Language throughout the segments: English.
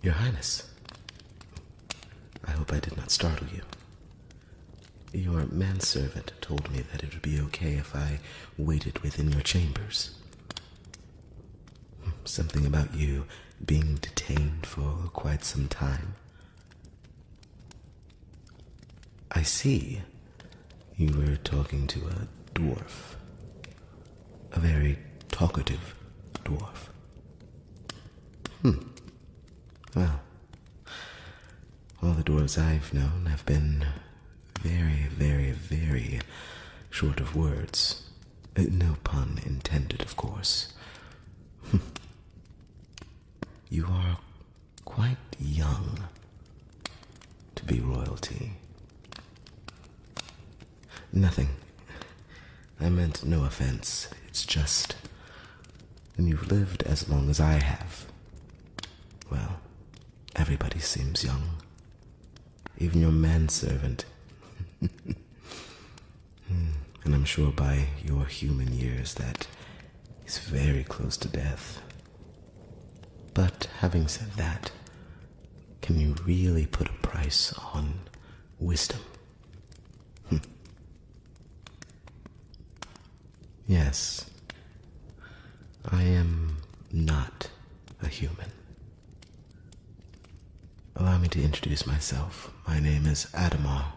Your Highness, I hope I did not startle you. Your manservant told me that it would be okay if I waited within your chambers. Something about you being detained for quite some time. I see you were talking to a dwarf. A very talkative dwarf. Well, all the dwarves I've known have been very, very, very short of words. No pun intended, of course. You are quite young to be royalty. Nothing. I meant no offense. It's just, when you've lived as long as I have, well, everybody seems young. Even your manservant. And I'm sure by your human years that he's very close to death. But having said that, can you really put a price on wisdom? Yes, I am not a human. Allow me to introduce myself. My name is Adamar,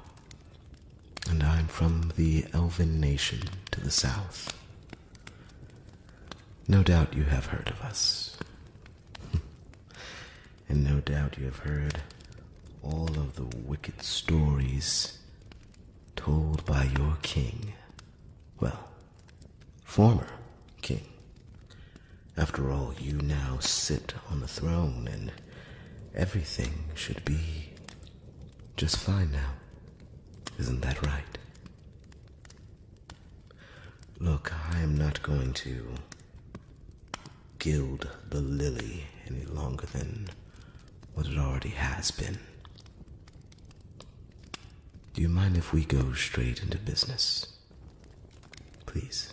and I'm from the Elven nation to the south. No doubt you have heard of us. And no doubt you have heard all of the wicked stories told by your king. Well, former king. After all, you now sit on the throne, and everything should be just fine now. Isn't that right? Look, I am not going to gild the lily any longer than what it already has been. Do you mind if we go straight into business? Please.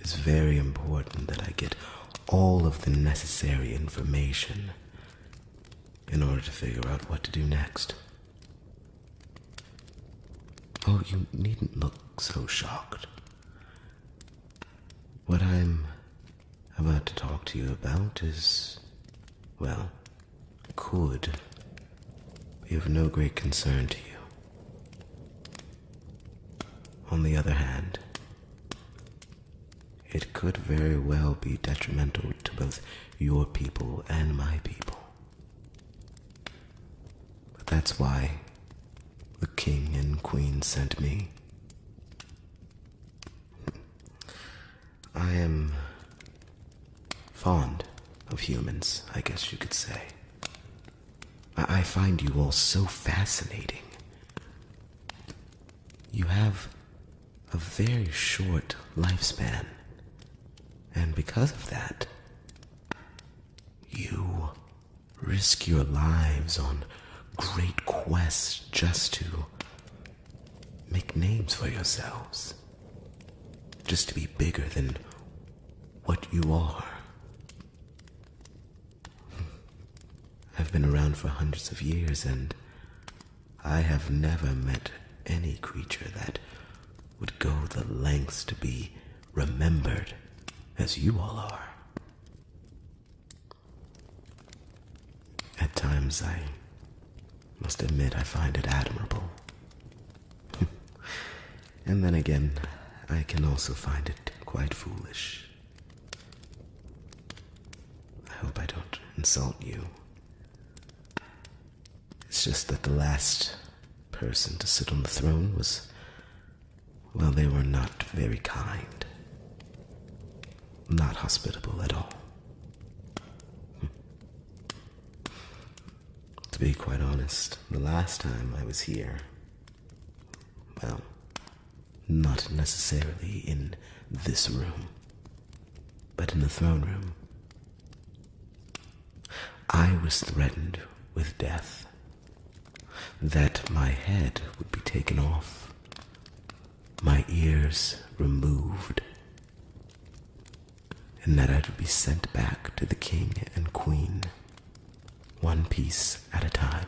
It's very important that I get all of the necessary information in order to figure out what to do next. Oh, you needn't look so shocked. What I'm about to talk to you about is, well, could be of no great concern to you. On the other hand, it could very well be detrimental to both your people and my people. But that's why the king and queen sent me. I am fond of humans, I guess you could say. I find you all so fascinating. You have a very short lifespan, and because of that, you risk your lives on great quests just to make names for yourselves, just to be bigger than what you are. I've been around for hundreds of years, and I have never met any creature that would go the lengths to be remembered as you all are. At times, I must admit I find it admirable. And then again, I can also find it quite foolish. I hope I don't insult you. It's just that the last person to sit on the throne was, well, they were not very kind. Not hospitable at all. To be quite honest, the last time I was here, well, not necessarily in this room, but in the throne room, I was threatened with death. That my head would be taken off, my ears removed, and that I would be sent back to the king and queen one piece at a time.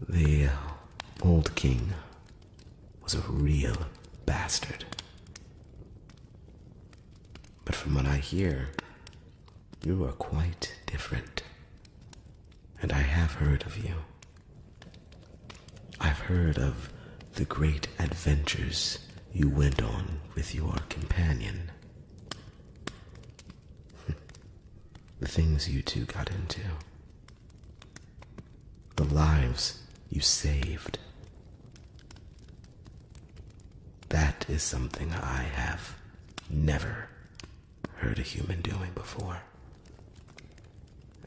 The old king was a real bastard. But from what I hear, you are quite different. And I have heard of you. I've heard of the great adventures you went on with your companion. The things you two got into. The lives you saved. That is something I have never heard a human doing before.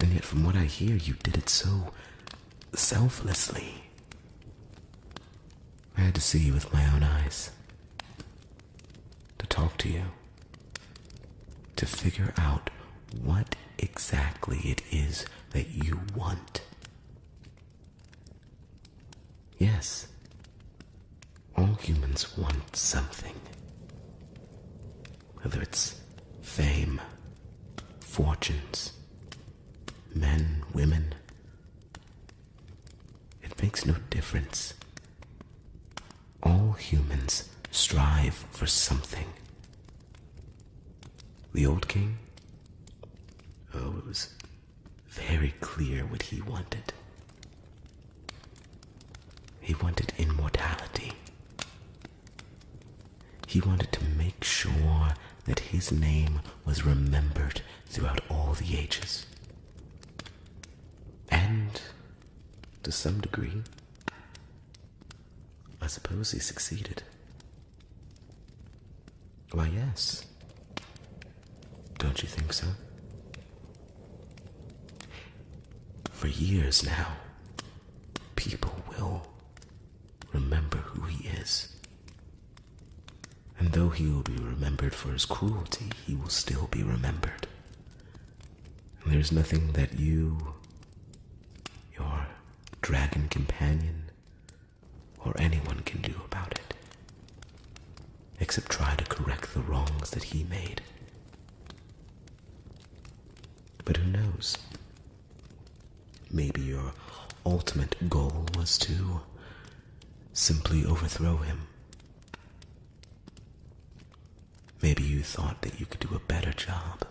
And yet from what I hear, you did it so selflessly. I had to see you with my own eyes. To talk to you. To figure out what exactly it is that you want. Yes, all humans want something. Whether it's fame, fortunes, men, women, it makes no difference. All humans strive for something. The old king? Oh, it was very clear what he wanted. He wanted immortality. He wanted to make sure that his name was remembered throughout all the ages. And, to some degree, I suppose he succeeded. Why, yes. Don't you think so? For years now, people will remember who he is. And though he will be remembered for his cruelty, he will still be remembered. And there's nothing that you, your dragon companion, or anyone can do about it, except try to correct the wrongs that he made. But who knows? Maybe your ultimate goal was to simply overthrow him. Maybe you thought that you could do a better job.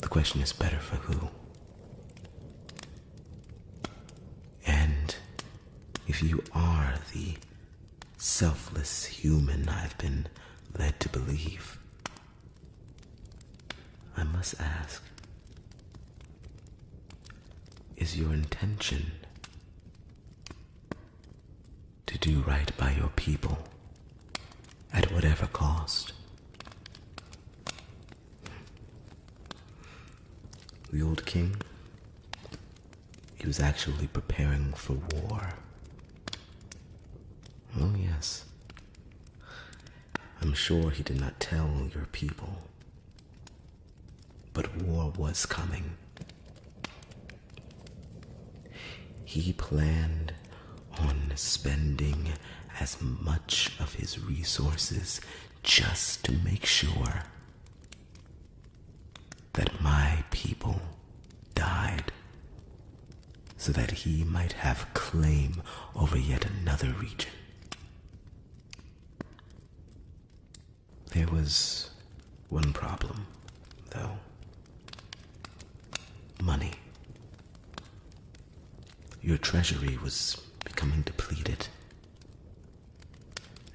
The question is, better for who? And if you are the selfless human I've been led to believe, I must ask, is your intention to do right by your people at whatever cost? The old king, he was actually preparing for war. Oh yes, I'm sure he did not tell your people, but war was coming. He planned on spending as much of his resources just to make sure that my people died, so that he might have claim over yet another region. There was one problem, though. Money. Your treasury was becoming depleted.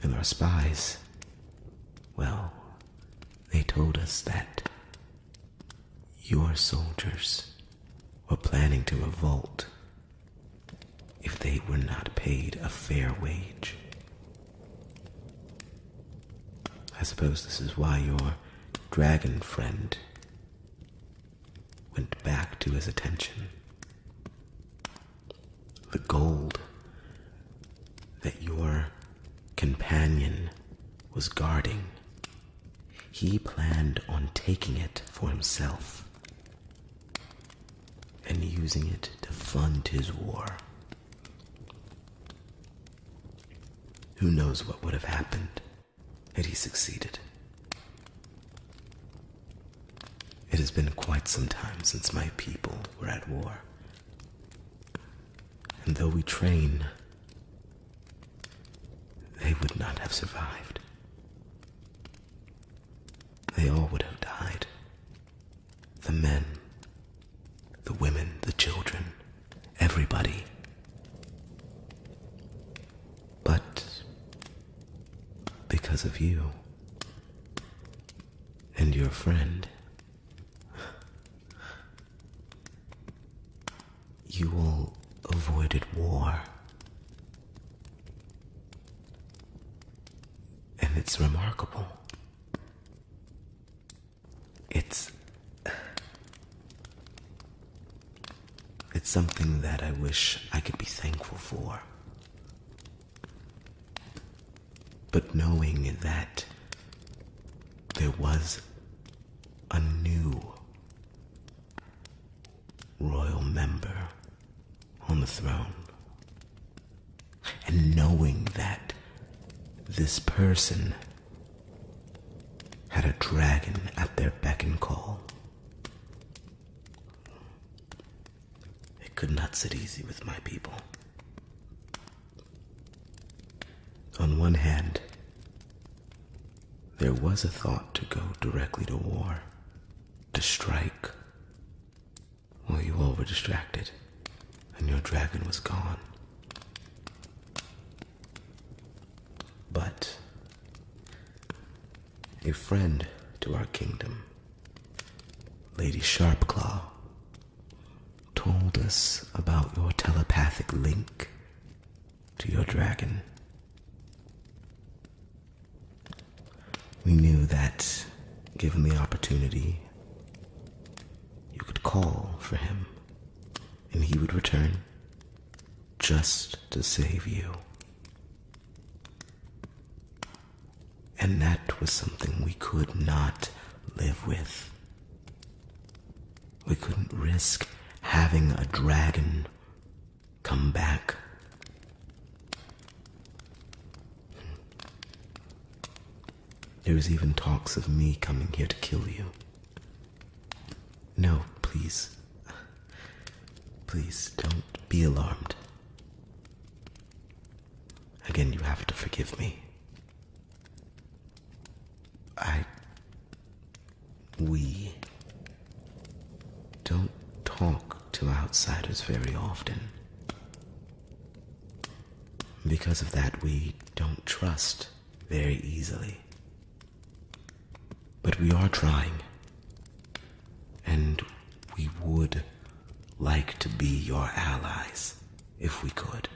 And our spies, well, they told us that your soldiers were planning to revolt if they were not paid a fair wage. I suppose this is why your dragon friend went back to his attention. The gold that your companion was guarding, he planned on taking it for himself and using it to fund his war. Who knows what would have happened had he succeeded? It has been quite some time since my people were at war. And though we train, they would not have survived. They all would have died. The men, the women, the children, everybody. But because of you and your friend, you all avoided war. And it's remarkable. It's something that I wish I could be thankful for. But knowing that there was a new royal member on the throne, and knowing that this person had a dragon at their beck and call, it could not sit easy with my people. On one hand, there was a thought to go directly to war, to strike, while you all were distracted and your dragon was gone. But a friend to our kingdom, Lady Sharpclaw, told us about your telepathic link to your dragon. We knew that, given the opportunity, you could call for him, and he would return just to save you. And that was something we could not live with. We couldn't risk having a dragon come back. There was even talks of me coming here to kill you. No, please. Please don't be alarmed. Again, you have to forgive me. We don't talk to outsiders very often. Because of that, we don't trust very easily. But we are trying, and we would like to be your allies if we could.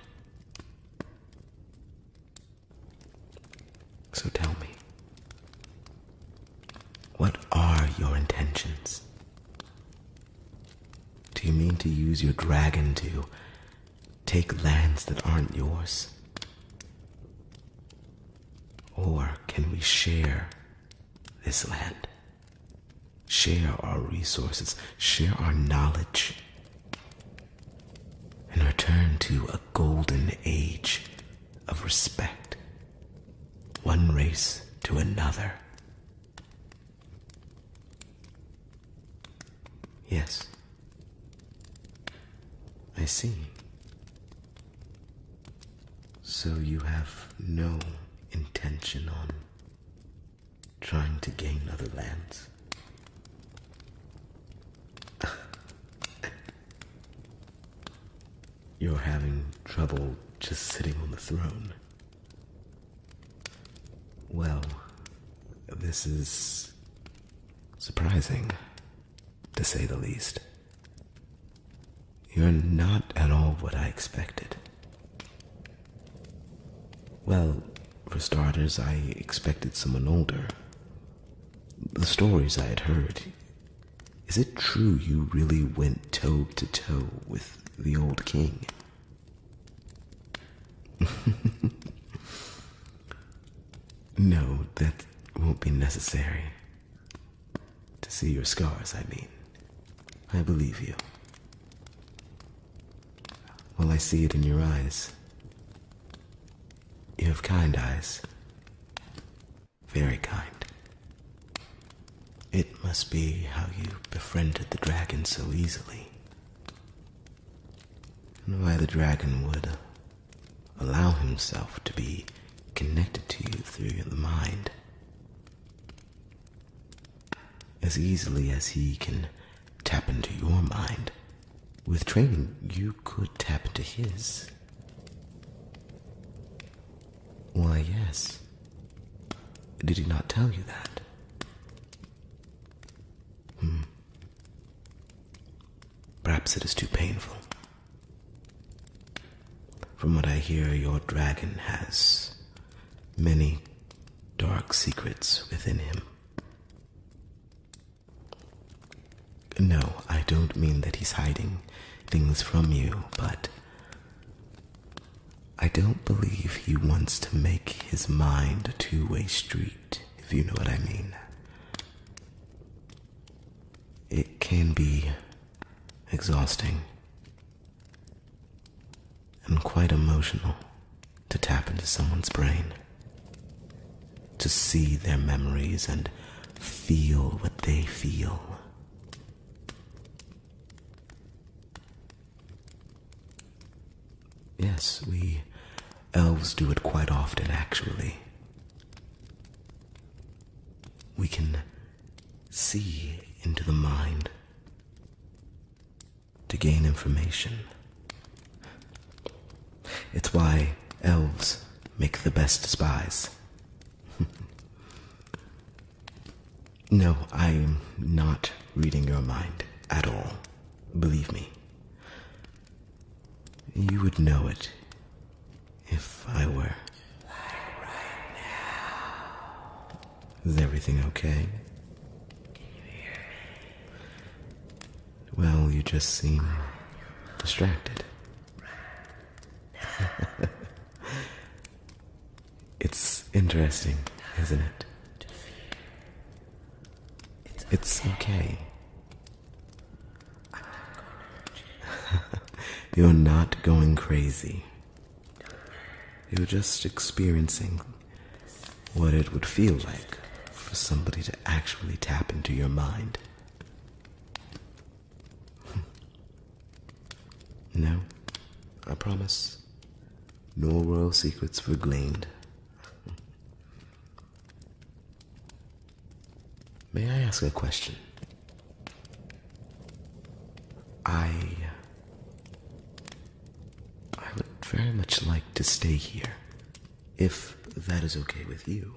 So tell me, what are your intentions? Do you mean to use your dragon to take lands that aren't yours? Or can we share this land? Share our resources, share our knowledge, and return to a golden age of respect, one race to another. Yes, I see. So you have no intention on trying to gain other lands? You're having trouble just sitting on the throne. Well, this is surprising, to say the least. You're not at all what I expected. Well, for starters, I expected someone older. The stories I had heard. Is it true you really went toe to toe with the old king? No, that won't be necessary. To see your scars, I mean. I believe you. Well, I see it in your eyes. You have kind eyes. Very kind. It must be how you befriended the dragon so easily. And why the dragon would allow himself to be connected to you through the mind. As easily as he can tap into your mind, with training you could tap into his. Why, yes. Did he not tell you that? Perhaps it is too painful. From what I hear, your dragon has many dark secrets within him. No, I don't mean that he's hiding things from you, but I don't believe he wants to make his mind a two-way street, if you know what I mean. It can be exhausting and quite emotional to tap into someone's brain, to see their memories and feel what they feel. Yes, we elves do it quite often, actually. We can see into the mind to gain information. It's why elves make the best spies. No, I'm not reading your mind at all. Believe me. You would know it if I were. Like right now. Is everything okay? Can you hear me? Well, you just seem distracted. It's interesting, isn't it? It's okay. You're not going crazy. You're just experiencing what it would feel like for somebody to actually tap into your mind. No, I promise. No royal secrets were gleaned. May I ask a question? I would very much like to stay here, if that is okay with you.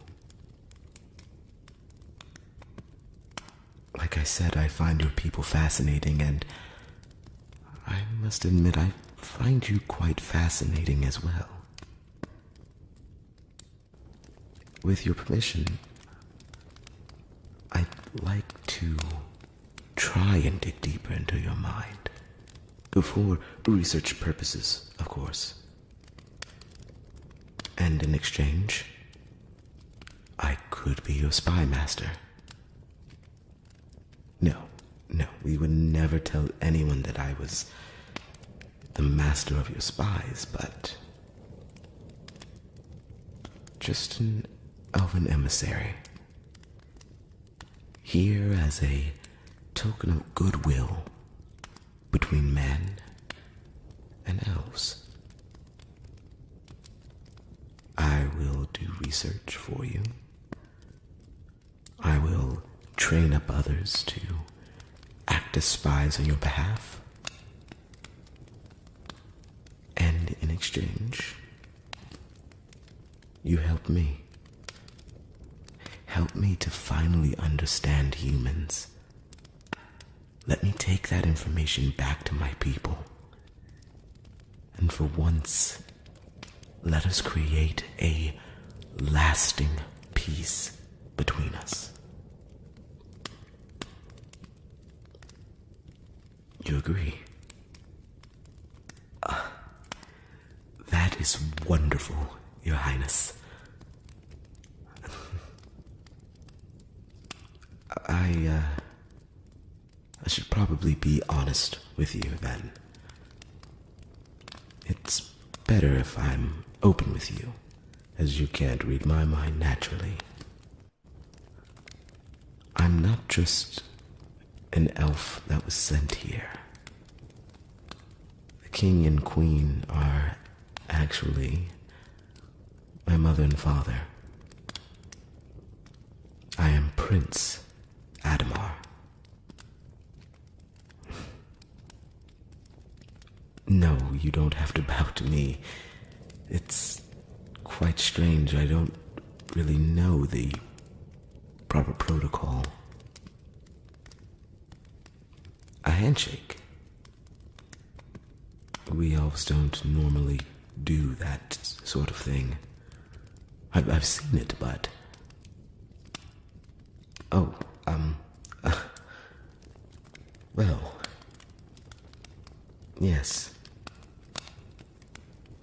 Like I said, I find your people fascinating, and I must admit I find you quite fascinating as well. With your permission, I'd like to try and dig deeper into your mind. For research purposes, of course. And in exchange, I could be your spy master. No, we would never tell anyone that I was the master of your spies, but just an elven emissary. Here as a token of goodwill between men and elves. I will do research for you. I will train up others to act as spies on your behalf. And in exchange, you help me. Help me to finally understand humans. Let me take that information back to my people. And for once, let us create a lasting peace between us. You agree? That is wonderful, Your Highness. I should probably be honest with you then. It's better if I'm open with you, as you can't read my mind naturally. I'm not just an elf that was sent here. The king and queen are actually my mother and father. I am Prince Adamar. No, you don't have to bow to me. It's quite strange. I don't really know the proper protocol. A handshake. We elves don't normally do that sort of thing. I've seen it, but... Oh, well... Yes.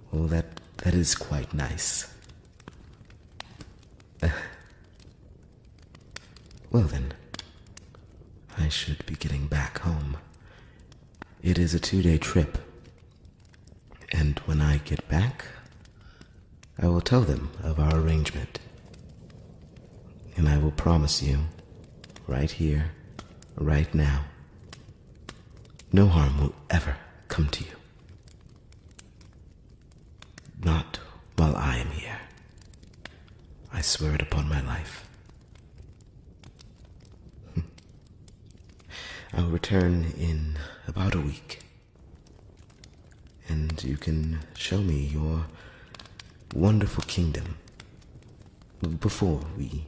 Well, that is quite nice. Well then, I should be getting back home. It is a 2-day trip, and when I get back, I will tell them of our arrangement. And I will promise you, right here, right now, no harm will ever come to you. Not while I am here. I swear it upon my life. I'll return in about a week, and you can show me your wonderful kingdom before we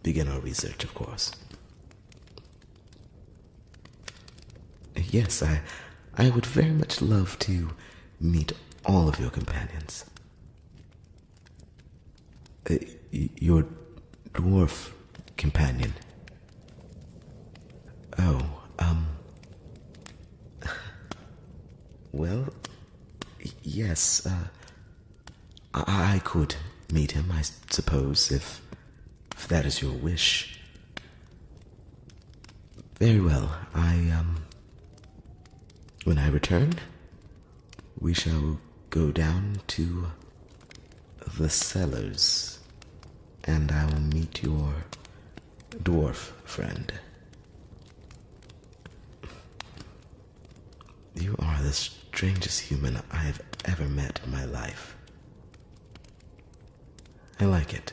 begin our research, of course. Yes, I would very much love to meet all of your companions. Your dwarf companion. Oh, well, yes, I could meet him, I suppose, if that is your wish. Very well, when I return, we shall go down to the cellars, and I will meet your dwarf friend. You are the strangest human I have ever met in my life. I like it.